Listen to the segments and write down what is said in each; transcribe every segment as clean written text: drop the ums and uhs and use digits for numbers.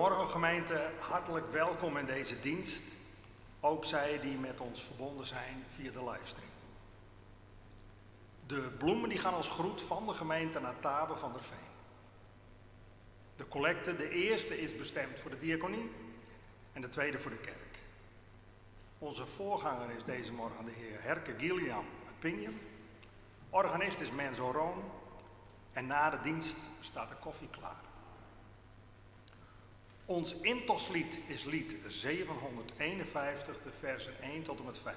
Goedemorgen gemeente, hartelijk welkom in deze dienst. Ook zij die met ons verbonden zijn via de livestream. De bloemen die gaan als groet van de gemeente naar Tabe van der Veen. De collecte, de eerste is bestemd voor de diaconie en de tweede voor de kerk. Onze voorganger is deze morgen de heer Herke Gilliam uit Pingjum. Organist is Menzo Roon en na de dienst staat de koffie klaar. Ons intochtslied is lied 751, de versen 1 tot en met 5.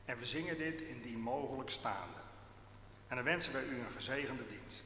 En we zingen dit indien mogelijk staande. En dan wensen wij u een gezegende dienst.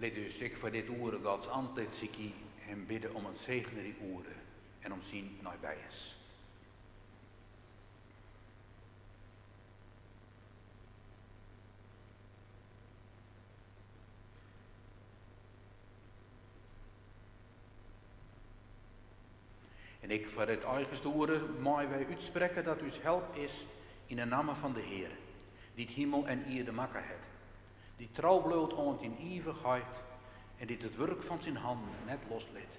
Let u zich voor dit oeren Gods antwoord zieken en bidden om het zegenen die oeren en om zien nabij is. En ik voor het eigenste oeren mooi wij uitspreken dat uw help is in de naam van de Heer, die het hemel en ierde makker het, die trouw bloot ont in eeuwigheid en die het werk van zijn handen net losliet.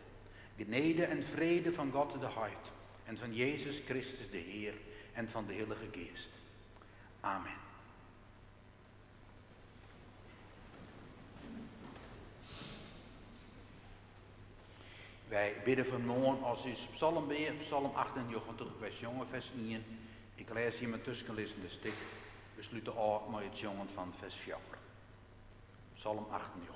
Genade en vrede van God de Heid en van Jezus Christus de Heer en van de Heilige Geest. Amen. bidden vanmorgen als u psalm weer, psalm 98, vers jongen, vers 1. Ik lees hier mijn tussenlezende stuk. We sluiten af met het jongen van vers 4. Psalm 98.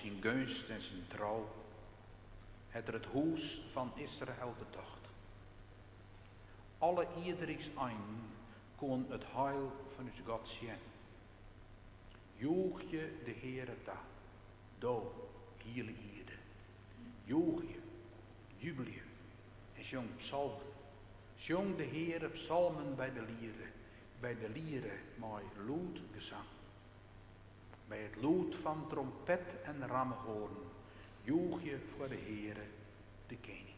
Zijn gunst en zijn trouw, het huis van Israël bedacht. Alle iederiks een kon het heil van ons God zien. Joeg je de Heere daar, hele ierde. Joeg je, jubel je en zong psalmen. Zong de Heere psalmen bij de lieren met luid gezang. Bij het lood van trompet en ramhoorn joeg je voor de Heere, de Koning.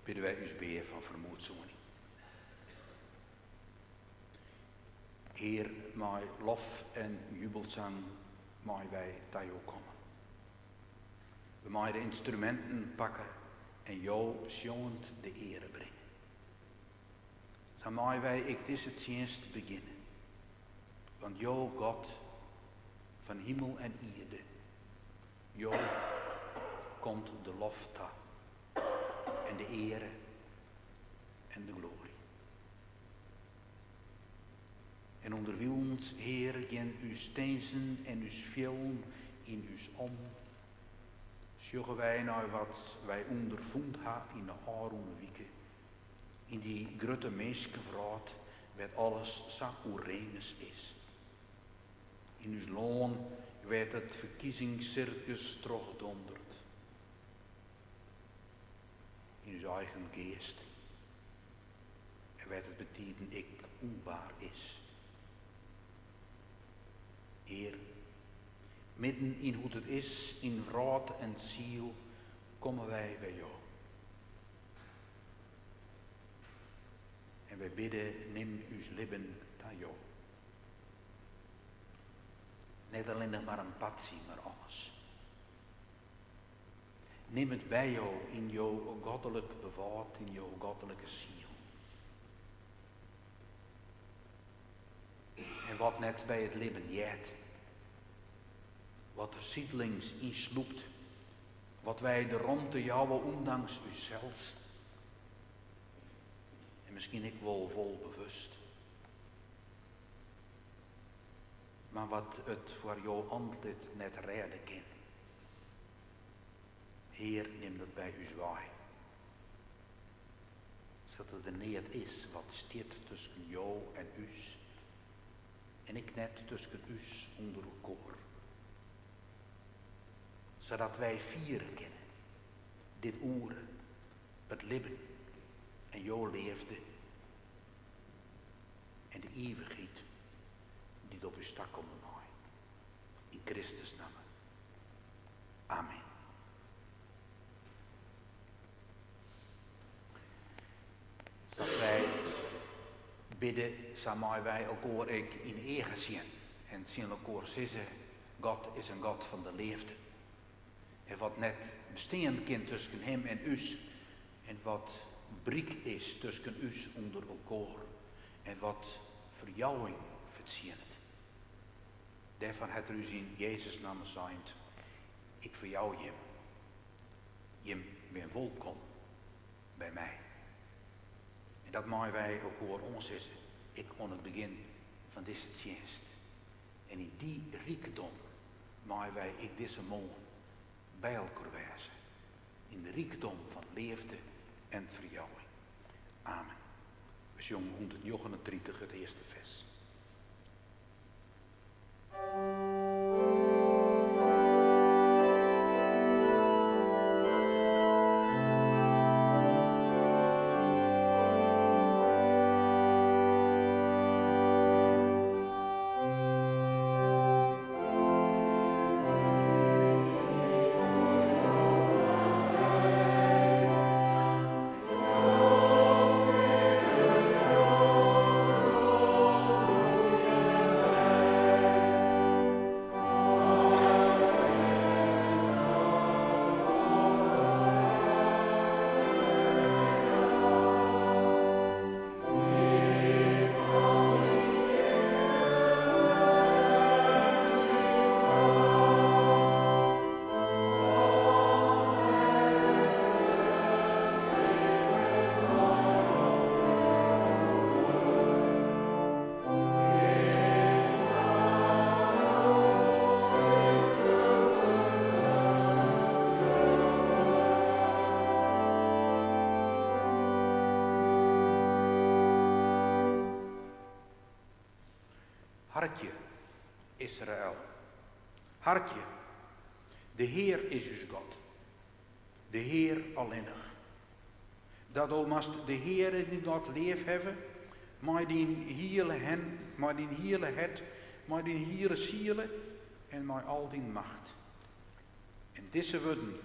Bidden wij uw beheer van vermoedzoening. Heer, mijn lof en jubelzang, mij wij daar ook komen. We mij de instrumenten pakken en jou zongend de ere brengen. Zo mij wij ik dit het dienst beginnen. Want jou God van hemel en aarde, jou komt de lof ta en de ere en de glorie. En onder wie ons, Heer, gen uw steensen en uw velen in ons om. Sjoggen wij nou wat wij ondervond hebben in de Aroene weken. In die grote mensenvraat, werd alles zo oerenes is. In ons loon werd het verkiezingscircus terugdonderd. In ons eigen geest. En werd het betiden ik onbaar is. Heer, midden in hoe het is, in wraad en ziel, komen wij bij jou. En wij bidden, neem uw lippen aan jou. Niet alleen nog maar een patsie, maar alles. Neem het bij jou in jouw goddelijk bewaard, in jouw goddelijke ziel. En wat net bij het lippen jet, wat er ziedelings insloept, wat wij de ronde jouwen ondanks uzelfs, en misschien ik wel vol bewust, maar wat het voor jou antwoord net redden kan. Heer, neem dat bij u zwaai. Zodat er niet is wat stiert tussen jou en us. En ik net tussen us onder elkaar. Zodat wij vieren kennen. Dit oren, het lippen en jouw leefde. En de eeuwigheid die op uw stak komen mooi. In Christus naam. Amen. Dat wij bidden, samen wij elkaar in eigen zien. En zien elkaar zeggen, God is een God van de leefde. En wat net bestaan kan tussen hem en us. En wat briek is tussen us onder elkaar. En wat verjouwing verzint. Daarvan het u in Jezus naam gezegd, ik verjouw je. Je bent welkom bij mij. En dat mogen wij elkaar onzeggen. Ik aan het begin van deze dienst. En in die rijkdom mogen wij ik deze morgen bij elkaar wezen. In de rijkdom van leefde en verjouwing. Amen. We zongen 139 het eerste vers. Hartje, Israël. Hartje, de Heer is uw God. De Heer alleenig. Dat o mast de Heer die dat leef hebben, maar die hele hen, maar die hele het, maar die hele zielen en maar al die macht. En deze woorden,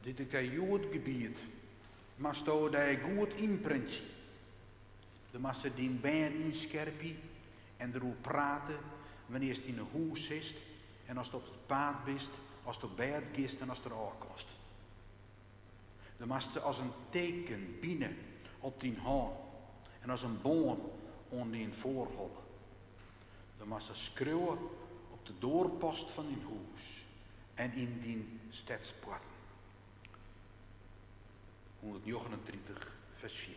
dit ik dat Jood gebied, mast o dat goed inprinten. De mast die bij inscherpie en erover praten wanneer het in een huis is en als het op het paard bent, als het op bed gist en als het er aankost. Dan mast ze als een teken binnen op die hand en als een boom aan die voorholen. Dan mast ze schreeuwen op de doorpost van die huis en in die stadspoorten. 139 vers 4.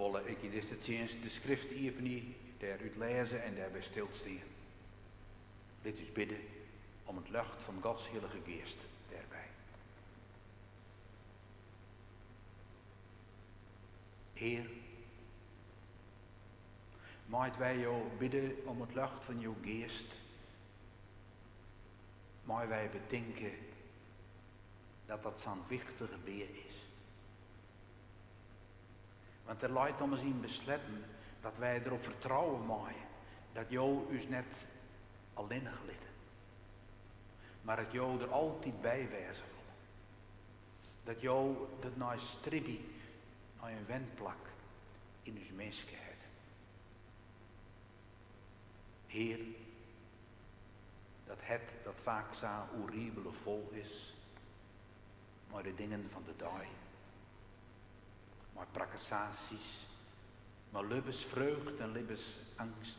willen ik in deze dienst de schrift openen, daaruit lezen en daarbij stilstaan. Dit is bidden om het lucht van Gods heilige geest daarbij. Heer, maakt wij jou bidden om het lucht van jouw geest. Maar wij bedenken dat zo'n wichtige beer is. Want er leidt om eens in besletten dat wij erop vertrouwen mogen dat jou ons net alleen gelitten. Maar dat jou er altijd bij wezen wil. Dat jou dat naar stribbi, naar een wendplak in ons mensheid heeft. Heer, dat vaak zo horribele vol is, maar de dingen van de dag, maar prakkesaties, maar lubbes vreugd en lubbes angst.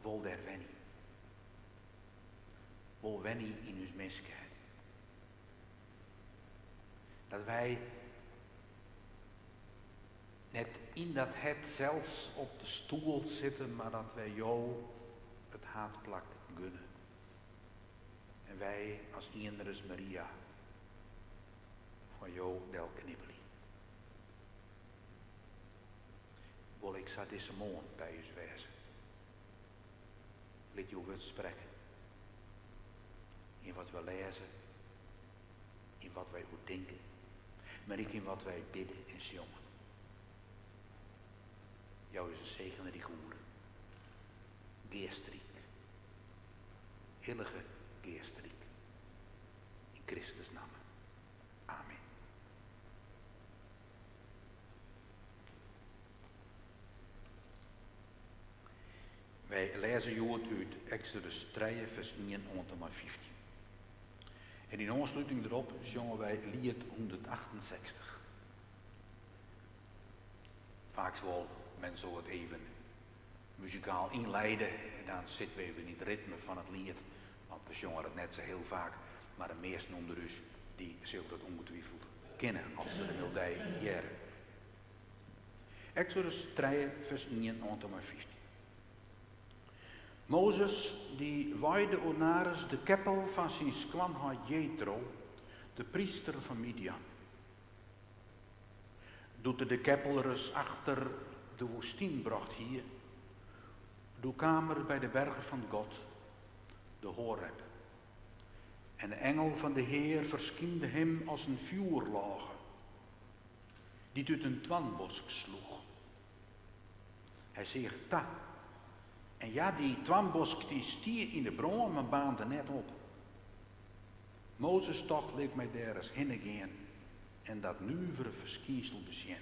Wol der wennie. Wol wennie in ons mensheid. Dat wij net in dat het zelfs op de stoel zitten, maar dat wij jou het haatplak gunnen. En wij als Ienderes Maria van jou del knibbeli. Wil ik zo deze morgen bij u wezen. Laat je woord spreken. In wat we lezen. In wat wij goed denken. Maar ook in wat wij bidden en zongen. Jou is een zegen die goede. Geestrik. Heilige geestrik. In Christus naam. Amen. Wij lezen Jood uit Exodus 3, vers 1 tot 15. En in aansluiting erop zongen wij lied 168. Vaak wel mensen zo het even muzikaal inleiden en dan zitten we even in het ritme van het lied, want we zongen het net zo heel vaak, maar de meesten onder ons die zullen dat ongetwijfeld kennen als ze de melodie jaren. Exodus 3, vers 1 tot 15. Mozes die waaide onares de keppel van zijn skwanha Jethro, de priester van Midian. Doet de keppel rus achter de woestijn bracht hier, de kamer bij de bergen van God, de Horeb. En de engel van de Heer verschiende hem als een vuurlage, die uit een twanbosk sloeg. Hij zegt ta. En ja, die twanbosk die stier in de bron, maar baande net op. Mozes toch leek mij daar eens heen gaan en dat nuivere verschijnsel bezien.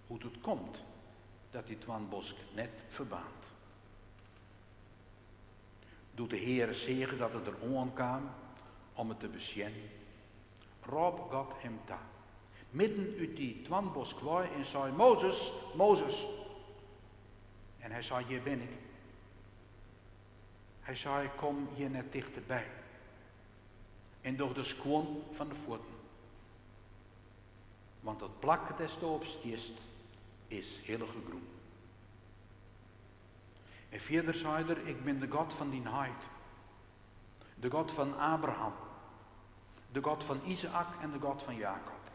Hoe het komt dat die twanbosk net verbaant. Doet de Heer zeggen dat het er aankwam om het te bezien. Roep God hem ta. Midden uit die twanbosk kwam en zei, Mozes, Mozes. En hij zei, hier ben ik. Hij zei, kom hier net dichterbij. En door de schoon van de voeten. Want het plak des doopstiest is heilige groen. En verder zei er, ik ben de God van die heid. De God van Abraham. De God van Isaac en de God van Jacob.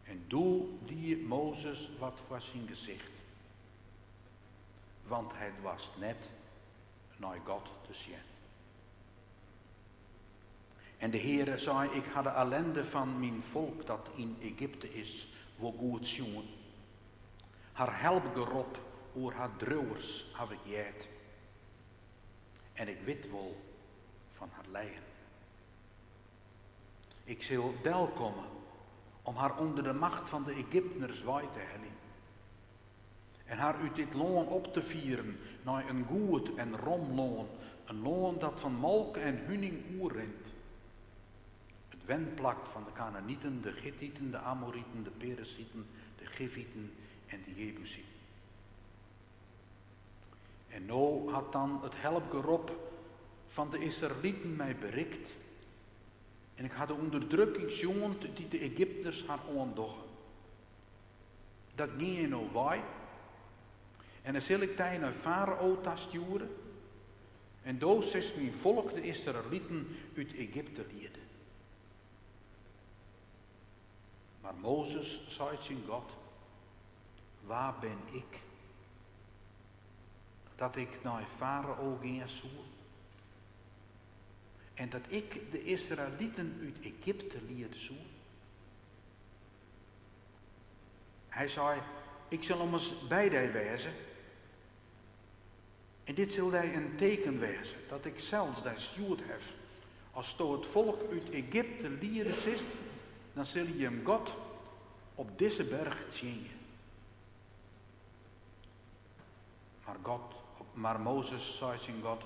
En doe die Mozes wat voor zijn gezicht. Want hij was net naar God te zien. En de Heere zei, ik had de ellende van mijn volk dat in Egypte is, wo goed jongen. Haar help gerop, oor haar drouwers heb ik jet. En ik weet wel van haar lijden. Ik zal del komen om haar onder de macht van de Egypteners waai te hellen. En haar uit dit loon op te vieren naar een goed en rom loon. Een loon dat van melk en honing oerrent. Het wendplak van de Canaanieten, de Gittieten, de Amorieten, de Peresieten, de Givieten en de Jebusieten. En nou had dan het helpgerop van de Israëlieten mij berikt. En ik had de onderdrukking jongen die de Egypters hadden ondoggen. Dat ging in nou wij. En dan zal ik tegen een farao sturen. En doos is mijn volk de Israëlieten uit Egypte leiden. Maar Mozes zei zijn God, waar ben ik? Dat ik naar farao ging zoeken. En dat ik de Israëlieten uit Egypte leerde zoeken. Hij zei, ik zal hem eens bij die wezen. En dit zal hij een teken wezen, dat ik zelfs die stuurt heb. Als door het volk uit Egypte lieren zit, dan zul je hem God op deze berg zien. Maar Mozes zei zijn God,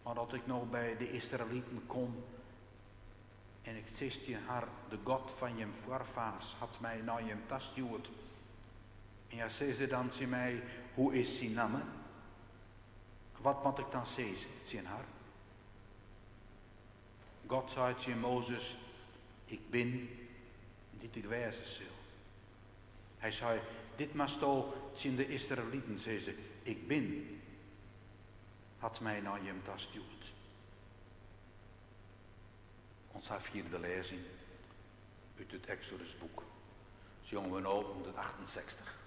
maar dat ik nou bij de Israëlieten kom en ik zist je haar, de God van je voorvaders had mij naar je gestuurd. En ja, zei ze dan ze mij, hoe is zijn naam? Wat moet ik dan zeggen haar? God zei tegen Mozes, ik ben die ik wezen zal. Hij zei, dit mag toch zien de Israëlieten, zei ze, ik ben, had mij naar je gestuurd. Ons vierde lezing uit het Exodusboek. Zongen we nou 168.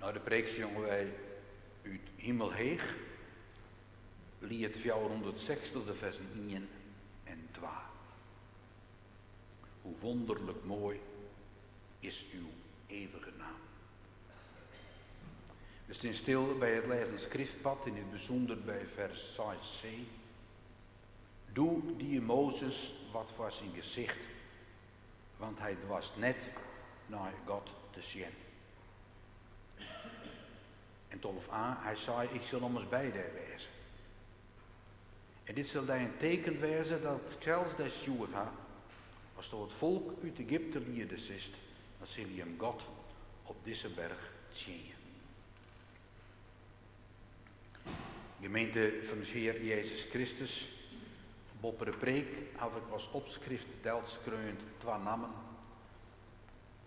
Nou, de preek zongen wij uit Himmelheeg, lied 460, de versen 1 en 2. Hoe wonderlijk mooi is uw eeuwige naam. We staan stil bij het lezen schriftpad, in het bijzonder bij vers 6c. Doe die Mozes wat voor zijn gezicht, want hij was net naar God te zien. En 12a, hij zei, ik zal ons bij daar wezen. En dit zal daar een teken wezen dat zelfs de steward had, als door het volk uit Egypte lieders is, dan zal je hem God op deze berg zien. Gemeente van de Heer Jezus Christus, op de preek had ik als opschrift delskreund 2 namen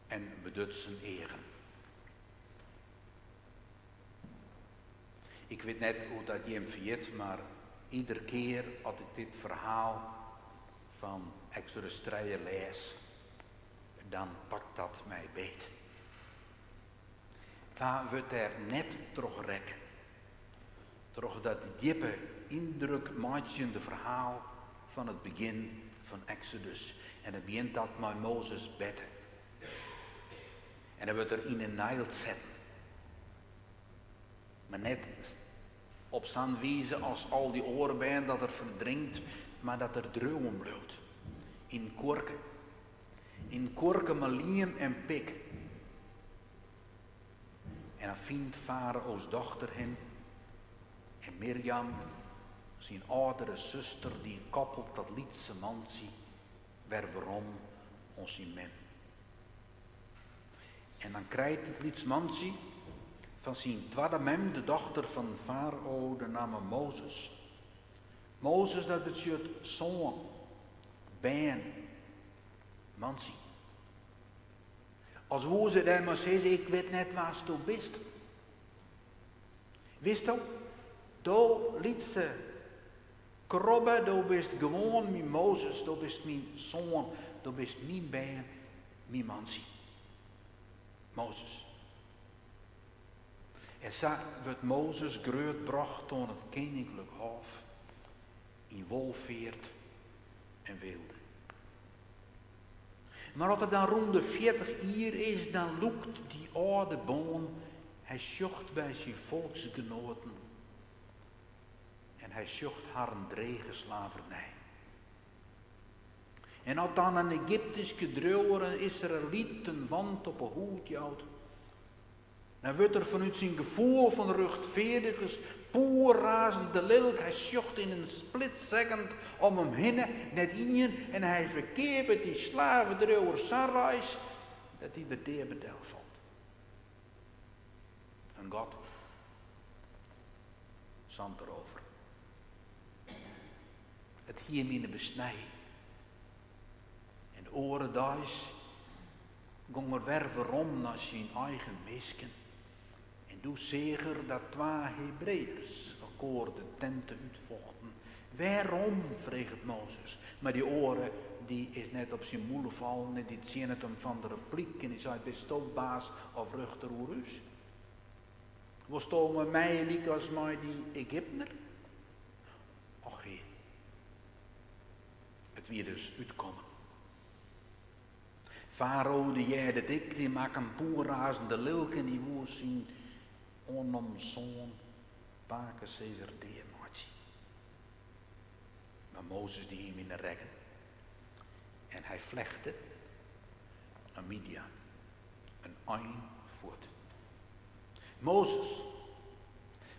en bedutsen egen. Ik weet net hoe dat je hem verjet, maar iedere keer als ik dit verhaal van Exodus 3 lees, dan pakt dat mij beet. Waar wordt er net terug rekken? Terug dat diepe indrukmaatjende verhaal van het begin van Exodus. En het begint dat met Mozes bedden. En dan wordt er in een nijld zetten. Maar net op zo'n wijze als al die oren bij dat er verdrinkt, maar dat er droom bloot. In korken. In korken met liem en pik. En dan vindt Farao's dochter hem. En Mirjam, zijn oudere zuster, die koppelt dat lietse mansie, waarom ons in men. En dan krijgt het lietse mansie van zijn tweede mem, de dochter van Farao, de naam Mozes. Mozes, dat betekent zoon, ben, mansie. Als woe ze daar maar zeggen, ik weet net waar je bent. Wist je? Do liet ze krobben, do bist gewoon mijn Mozes, do bist mijn zoon, do bist mijn ben, mijn mansie. Mozes. En zo wordt Mozes grootbracht door het koninklijk hof in wolveert en wilde. Maar als het dan rond de 40 jaar is, dan loekt die oude boon, hij sjocht bij zijn volksgenoten en hij sjocht haar een drege slavernij. En als dan een Egyptische droger een Israëliet een wand op een hoed jouwt, dan wordt er vanuit zijn gevoel van rechtvaardigers poerrazende lilk. Hij sjocht in een splitsecond om hem heen, net in, en hij verkeert met die slavendroger Sarais, dat hij de deer bedel valt. En God zand erover. Het hier in de besnij. En de oren thuis gong er weer om naar zijn eigen meesken. En doe zeker dat 2 Hebreërs elkaar de tenten uitvochten. Waarom, vreeg Mozes. Maar die oren, die is net op zijn moeder vallen en die zien het hem van de repliek. En die zei, best ook baas of ruchter oerus? Was het met mij liek als mij die Egyptener? Och hé. Het weer dus uitkomen. Farao, die jij de dik, die maakt een poerrazende lilk en die woer zien onom zoon paken Caesar deermaatje. Maar Mozes die hem in de rekken. En hij vlechte naar Midian. Een ein voort.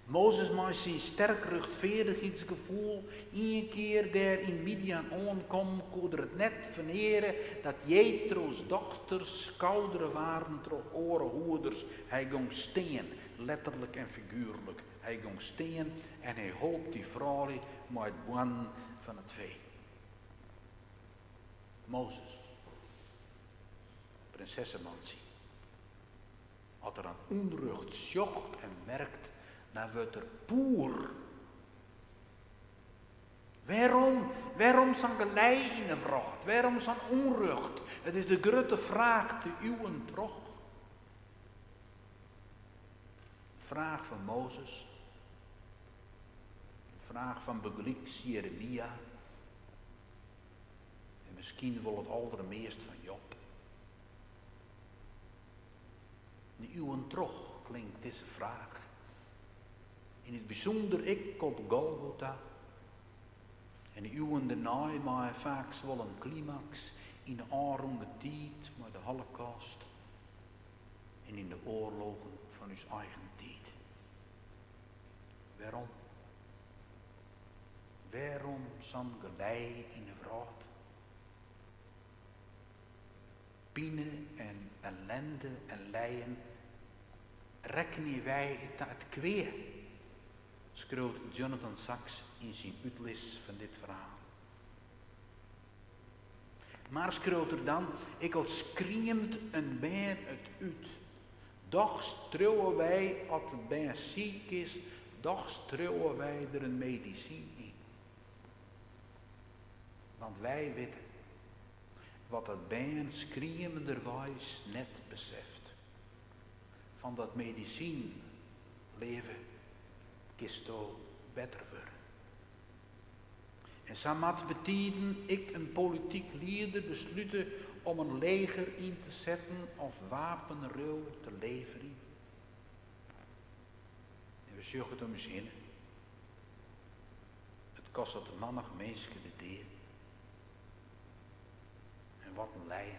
Mozes met zijn sterk rechtvaardigheidsgevoel, één keer daar in Midian aankwam, kon er het net verneren dat Jetro's dochters koudere waren door orenhoeders. Hij ging steen, letterlijk en figuurlijk. Hij ging steen en hij hielp die vrouw met het boen van het vee. Mozes, prinsessenmansie, had er een onrecht zocht en merkt, dan wordt er poer. Waarom zo'n gelei in de vraag? Waarom zo'n onrecht? Het is de grote vraag te uwen toch. vraag van Mozes, een vraag van begelijk Jeremia en misschien wel het allermeest van Job. De uwen toch klinkt deze vraag. In het bijzonder ik op Golgotha. En de uwen daarna maar vaak wel een climax in de aanronde tijd met de Holocaust en in de oorlogen van uw eigen tijd. Waarom? Waarom zo'n gelei in de vraat? Pine en ellende en lijden rekenen wij het kweer, schreeuwt Jonathan Sacks in zijn uitlees van dit verhaal. Maar schreeuwt er dan, ik al schreeuwt een bijen het uit. Doch streuwen wij als het bijen ziek is, doch streuwen wij er een medicijn in. Want wij weten wat het bijen schreeuwenderwijs net beseft. Van dat medicijn leven kisto beter worden. En samat betiden ik een politiek leider besluiten om een leger in te zetten of wapenruil te leveren. En we zeggen het om eens in. Het kost het mannig mensen de deer. En wat een lijden.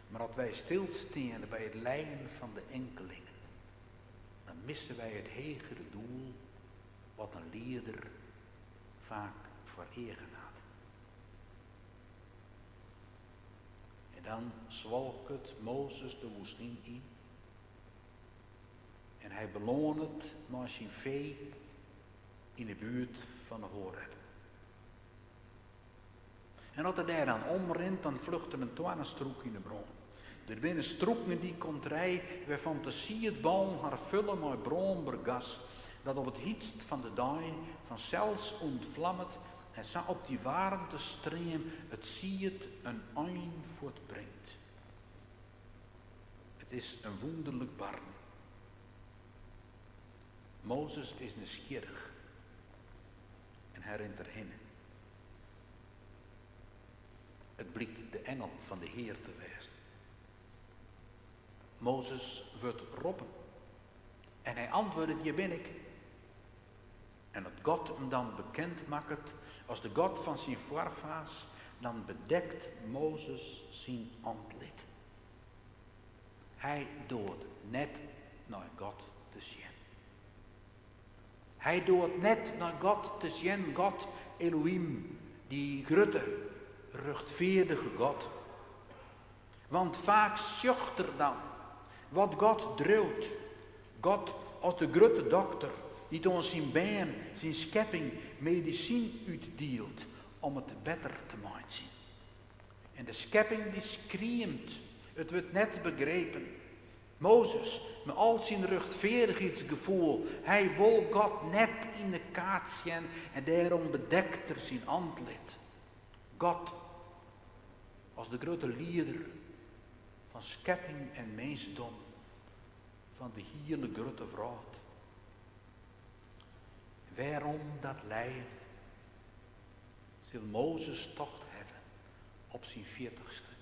Maar als wij stilstaan bij het lijden van de enkelingen, dan missen wij het hegere doel wat een leider vaak voor eigen had. En dan zwalkt Mozes de woestijn in en hij beloont het met zijn vee in de buurt van de Horeb. En als hij daar dan omrent, dan vlucht er een twanenstroek in de bron. Er binnen stroeken die komt rij, waar fantasie het bal haar vullen met bronbergas, dat op het hietst van de dag vanzelfs ontvlammet en zo op die warmtestream het ziet een eind voortbrengt. Het is een wonderlijk barn. Mozes is nieuwsgierig en hij rent erheen. Het blijkt de engel van de Heer te wezen. Mozes wordt roepen. En hij antwoordt, hier ben ik. En dat God hem dan bekend maakt als de God van zijn voorvaders, dan bedekt Mozes zijn aantlid. Hij doet net naar God te zien. Hij doet net naar God te zien, God Elohim, die grote, rechtvaardige God. Want vaak zocht er dan wat God dreut. God als de grote dokter die ons zijn bijen, zijn schepping, medicijn uitdeelt om het beter te maken. En de schepping die schreeuwt, het wordt net begrepen. Mozes, met al zijn rechtvaardigheidsgevoel, hij wil God net in de kaart zien en daarom bedekt er zijn aantlid. God als de grote leider van schepping en mensdom, van de hele grote vrouw. Waarom dat lijden zal Mozes tocht hebben op zijn 40ste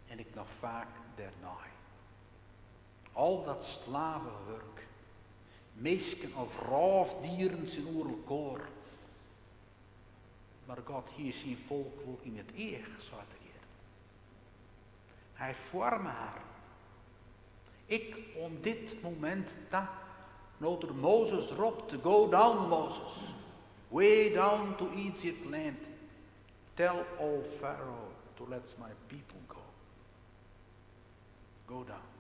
en ik nog vaak daarna. Al dat slavenwerk, meesken of roofdieren zijn oerelkoor. Maar God hier zijn volk wil in het eer, staat er hier. Hij vormt haar. Ik om dit moment dat noter Mozes roept to go down Moses, way down to Egypt land. Tell all Pharaoh to let my people go. Go down.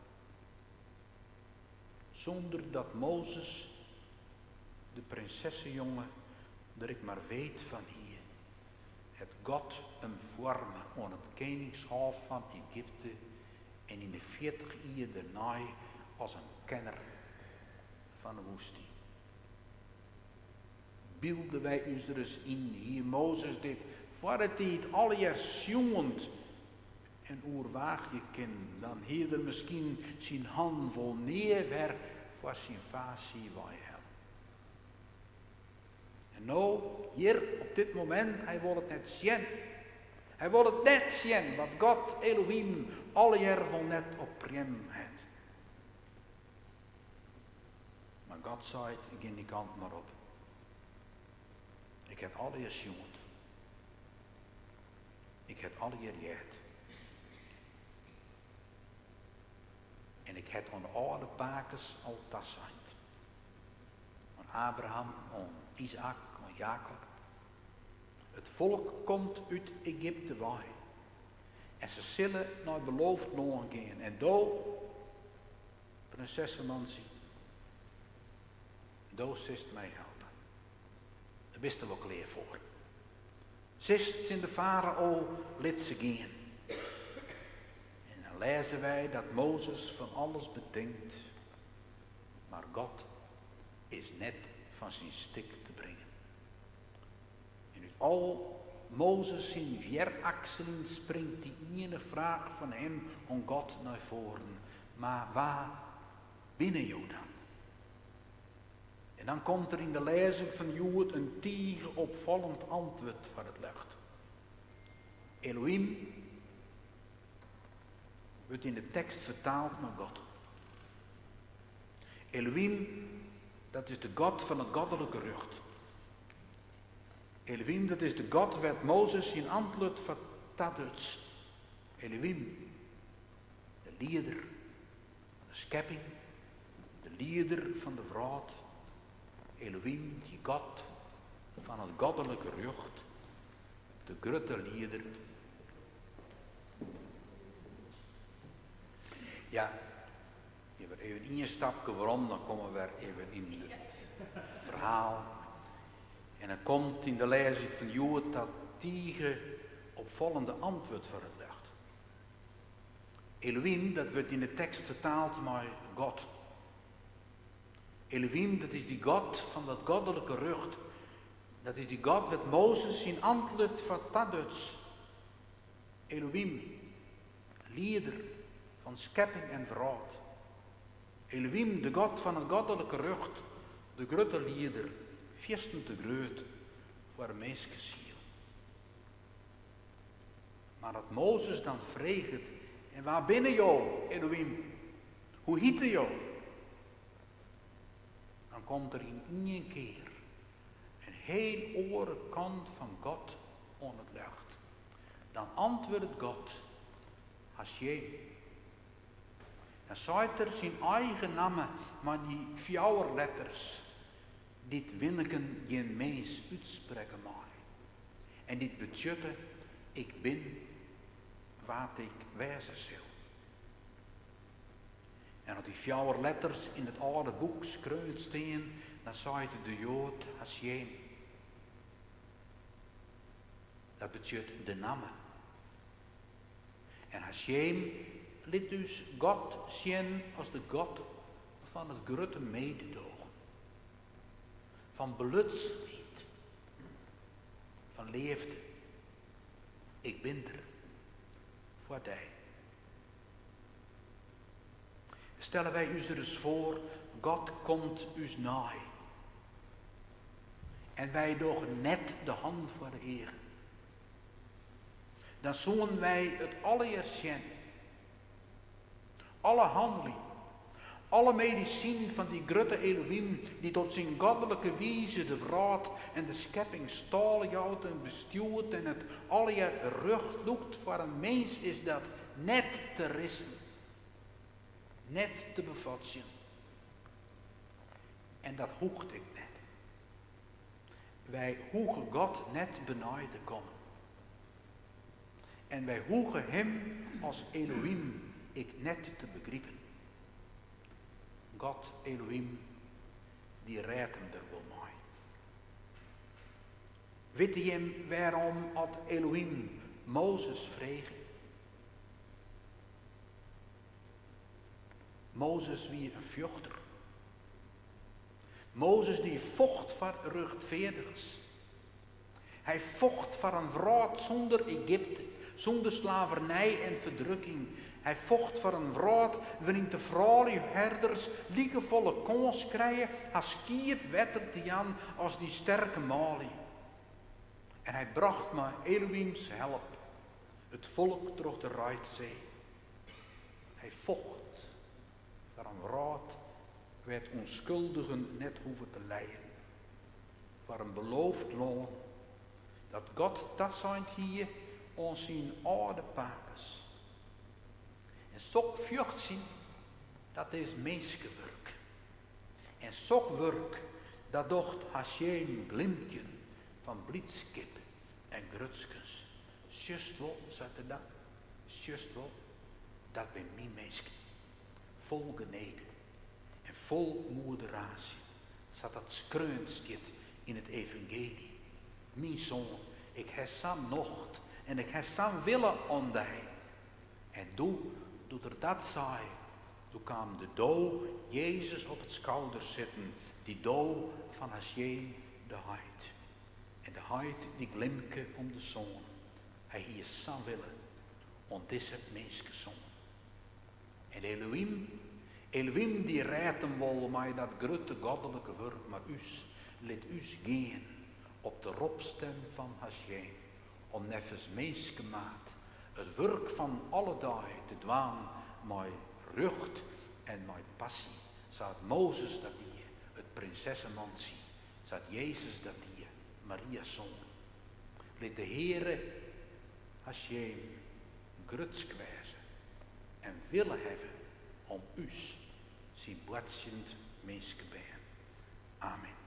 Zonder dat Mozes, de prinsessenjongen, dat ik maar weet van hier, het God hem vormen aan het koningshof van Egypte en in de 40 jaar daarna als een kenner van de woestijn. Beelden wij ons er eens in, hier Mozes dit, voor het tijd alle jaar zongend, en oerwaag je kind, dan heeft er misschien zijn hand vol neerwerk voor zijn fasie wij hem. En nou, hier op dit moment, hij wil het net zien. Hij wil het net zien wat God Elohim alle jaren vol net op prem heeft. Maar God zei, ik ging die kant maar op. Ik heb alle je sjoerd. Ik heb alle je recht. En ik heb aan alle pakers al tas zijn. Aan Abraham, aan Isaac, aan Jacob. Het volk komt uit Egypte wij. En ze zullen naar het beloofd land gaan. En daar, prinses Nancy, daar zist mij helpen. Daar wist er wel klaar voor. Zist in de farao liet ze gaan. En dan lezen wij dat Mozes van alles bedenkt. Maar God is net van zijn stik te brengen. En uit al Mozes zijn vierakselen springt die ene vraag van hem om God naar voren. Maar waar binnen jou dan? En dan komt er in de lezing van Jood een tige opvallend antwoord van het lucht. Elohim wordt in de tekst vertaald naar God. Elohim, dat is de God van het goddelijke rucht. Elohim, dat is de God werd Mozes in antwoord van Taduts. Elohim, de leider van de schepping, de leider van de vrouw. Elohim, die God van het goddelijke rucht, de grote leider. Ja, even een stapje waarom, dan komen we weer even in het verhaal. En dan komt in de lezing van Jood dat tige opvallende antwoord voor het licht. Elohim, dat wordt in de tekst vertaald maar God. Elohim, dat is die God van dat goddelijke rucht. Dat is die God wat Mozes in antwoord van Taduts. Elohim, leider van schepping en vrouw. Elohim, de God van het goddelijke rucht, de grote leider, viesten te groot voor een menselijke ziel. Maar dat Mozes dan vreegt, en waar binnen jou, Elohim? Hoe hiette jou? Dan komt er in één keer een heel andere kant van God aan het licht. Dan antwoordt God, Hashem. Dan zei er zijn eigen namen, maar die 4 letters, dit winneken geen mens uitspreken mag. En dit betekent, ik ben wat ik wezen zal. En als die 4 letters in het oude boek schreeuwt staan, dan zei de Jood Hashem. Dat betekent de namen. En Hashem liet dus God zien als de God van het grote mededogen. Van belutsheid. Van leefde. Ik ben er. Voor die. Stellen wij u er eens voor, God komt us naai. En wij doen net de hand voor de Heer. Dan zullen wij het allereerst zien. Alle handeling, alle medicijn van die grote Elohim, die tot zijn goddelijke wijze de vrouw en de schepping stalhoudt en bestuurt en het alle rug loekt voor een mens, is dat net te rissen. Net te bevatten. En dat hoegt ik net. Wij hoegen God net benauwd te komen. En wij hoegen hem als Elohim ik net te begrijpen. God, Elohim, die redt hem er wel mee. Weet je hem waarom had Elohim Mozes vregen? Mozes wie een vjochter. Mozes die vocht voor rechtvaardigers. Hij vocht voor een vrouw zonder Egypte. zonder slavernij en verdrukking. Hij vocht voor een wraad waarin de vrouwelijke herders liekevolle kans krijgen als kiert wetter te jan als die sterke Mali. En hij bracht maar Elohims help, het volk door de Reidzee. Hij vocht voor een wraad werd onschuldigen net hoeven te lijden. Voor een beloofd loon dat God dat zijn hier ons zijn oude papes. En sok vjucht zien, dat is mensenwerk. En sok werk, dat docht has geen glimpje van blitskip en grutskens. Just wel, zei de dat. Just wel, dat ben mijn mensen. Vol geneden en vol moderatie. Zat dat skreunstiet in het evangelie. Mijn zoon, ik heb sam nocht en ik heb sam willen aan die. En doet er dat zei, toen kwam de dood Jezus op het schouder zitten, die dood van Hashem de heid. En de heid die glimke om de zoon. Hij hier sam willen, want is het mensenzoon. En Elohim die redt hem wel met dat grote goddelijke werk, maar us, let us gaan op de roepstem van Hashem, om neffens menskemaat het werk van alle dagen te doen met rucht en met passie. Zodat Mozes dat die, het prinsessenmansie, zodat Jezus dat die, Maria's zoon. Let de Heere Hashem grutsk wijzen en willen hebben om us zijn boetsend menske ben. Amen.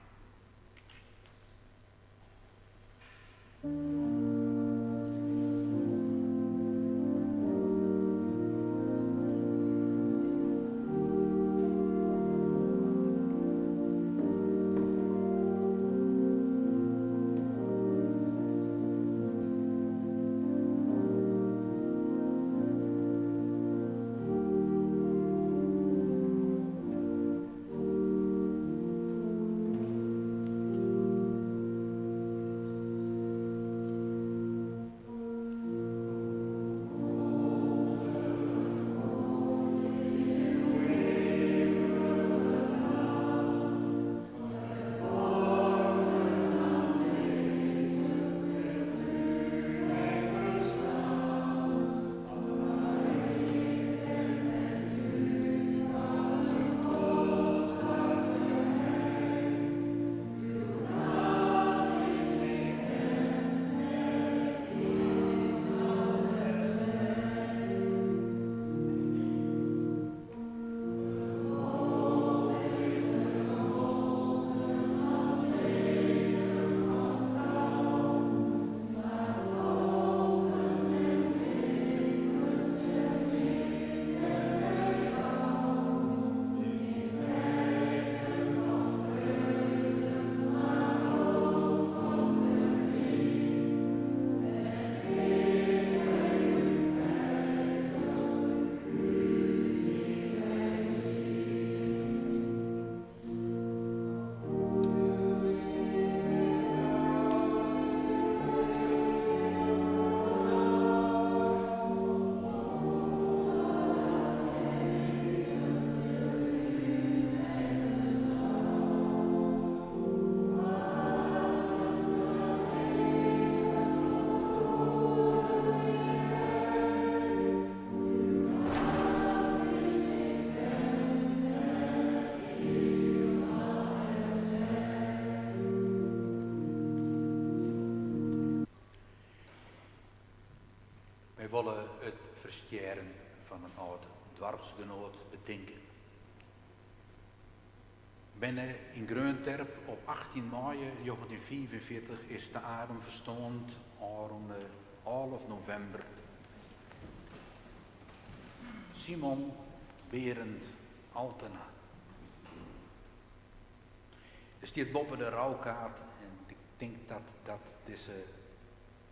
Wij willen het verstjeren van een oud dwarpsgenoot bedenken. Binnen in Greunterp op 18 mei 1945 is de adem verstoond aan 11 november. Simon Berend Altena. Er staat boven de rouwkaart en ik denk dat deze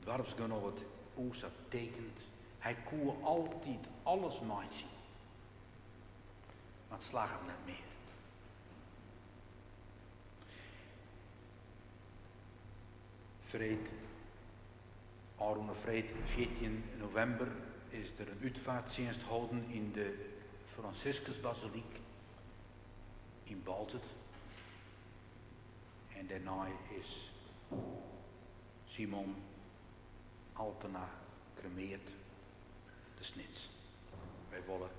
dwarpsgenoot ons dat tekent. Hij kon altijd alles mooi zien. Maar het slaagt hem niet meer. Vreed Aaron Vreed, 14 november is er een uitvaartdienst gehouden in de Franciscusbasiliek in Balzet. En daarna is Simon Altena cremeerd te Snits. Wij willen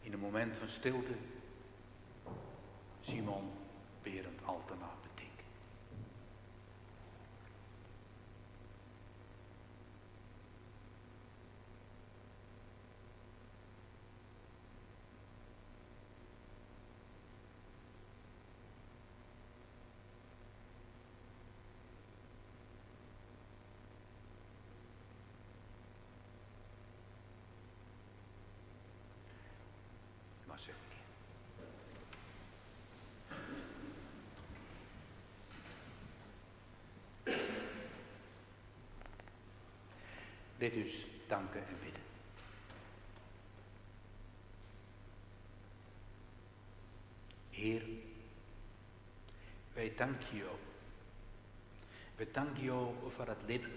in een moment van stilte Simon Berend Altena bedenken. Maar zeg. Dit dus danken en bidden. Heer, wij danken jou. Wij danken jou voor het leven.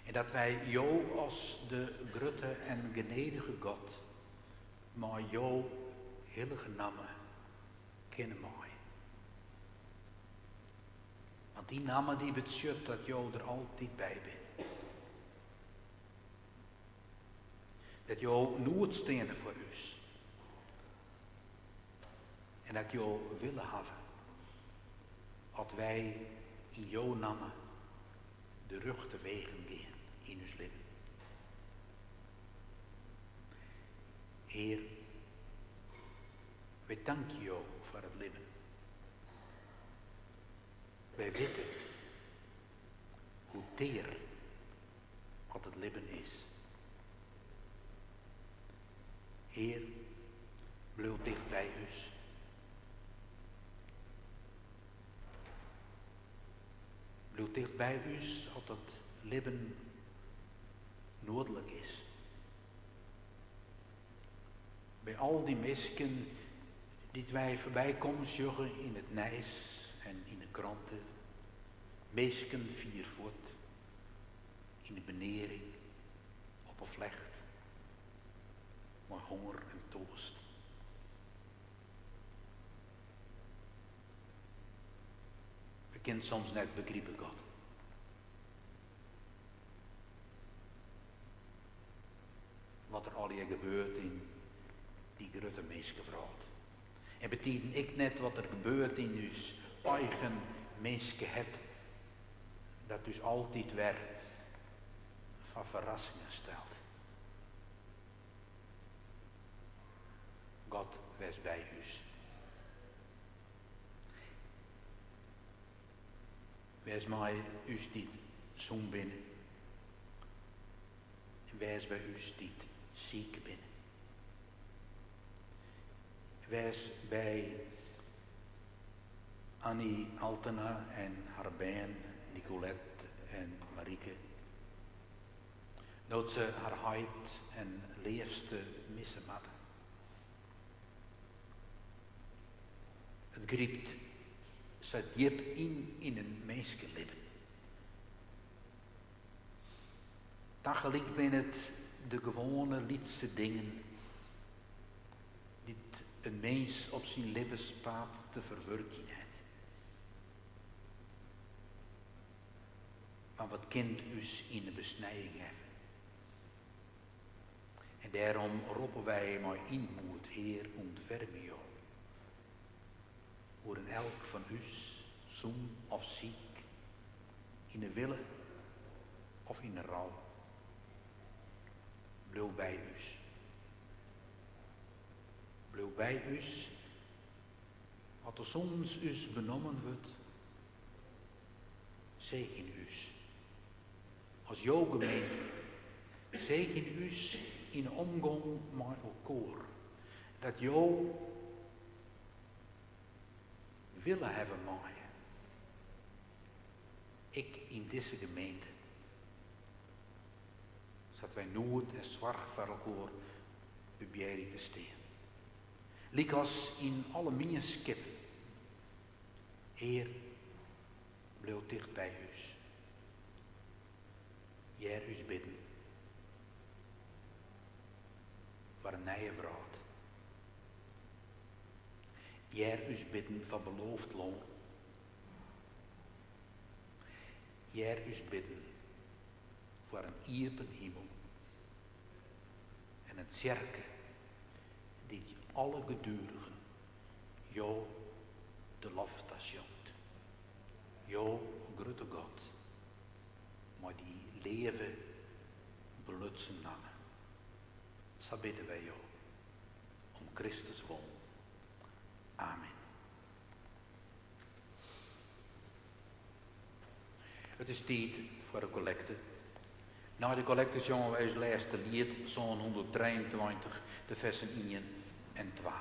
En dat wij jou als de grote en genedige God, maar jou heilige namen kennen mij. Want die namen die betekent dat jou er altijd bij bent. Dat jou nooit stenen voor ons. En dat jou willen hebben. Dat wij in jouw namen de rug te wegen gaan in ons leven. Heer, wij danken jou voor het leven. Wij weten hoe teer wat het leven is. Heer, blijf dicht bij ons. Blijf dicht bij ons als het leven noodlijk is. Bij al die mensen die wij voorbij komen zorgen in het Nijs en in de kranten. Mensen vier voort in de benering, op een vlecht, maar honger en dorst. We kunnen soms net begrijpen, God. Wat er al hier gebeurt in die grote mensenvrouw. En betekent ik net wat er gebeurt in uw eigen mensenheid, dat dus altijd weer van verrassingen stelt. God wees bij u. Wees mij u dit zo'n binnen. Wees bij u dit ziek binnen. Wees bij Annie Altena en haar bijn, Nicolette en Marieke. Dat ze haar huid en leefste missen matten. Het griept zo diep in een mensenleven. Tegelijk ben het de gewone liedste dingen die een mens op zijn levenspad te verwerken heeft. Maar wat kind us in de besnijding heeft. En daarom roepen wij maar in moed, Heer, ontferm jou. Voor een elk van us, zoem of ziek, in de wille of in de rouw. Blijf bij us. Blijf bij us, wat er soms us benomen wordt, zegen us. Als jouw gemeente, zegen us in omgang met elkaar. Dat jou willen hebben maaien. Ik in deze gemeente. Zodat wij nooit en zwaar voor elkaar proberen te staan. Liek als in alle menskippen. Heer, blijf dicht bij ons. Jij us bidden voor een nieuwe vraag. Jij us bidden van beloofd loon. Jij us bidden voor een iepen hemel. En een kerk die alle gedurigen jou de lof tasjont. Jou, grote God, maar die leven belutsen namen. Zo bidden wij jou, om Christus wil. Amen. Het is tijd voor de collecte. Na de collecte zongen wij het laatste lied, Psalm 123, de versen 1 en 2.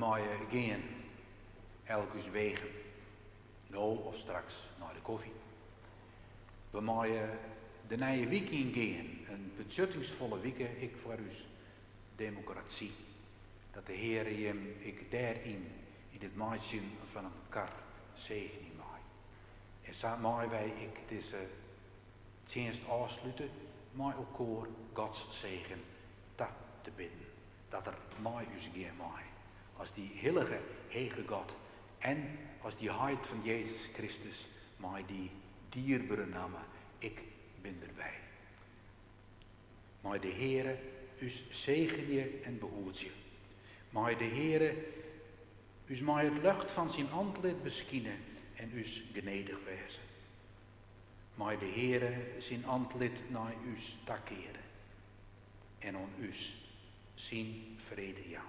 maaien gaan elke wegen, nou of straks naar de koffie. We maaien de nieuwe week in gaan, een beschuttingsvolle week, ik voor uw democratie. Dat de Heer hem ik daarin, in het maaien van een kar, zegen mij. En zo maaien wij ik deze dienst afsluiten, maar elkaar Gods zegen te bidden. Dat er mij us geen mij. Als die heilige, hege God en als die heid van Jezus Christus mij die dierbare namen, ik ben erbij. Maar de Heere us zegen je en behoedt je. Maar de Heere us mij het lucht van zijn antwoord beskinnen en us genedig wezen. Maar de Heere zijn antwoord naar us takeren en on us zijn vrede ja.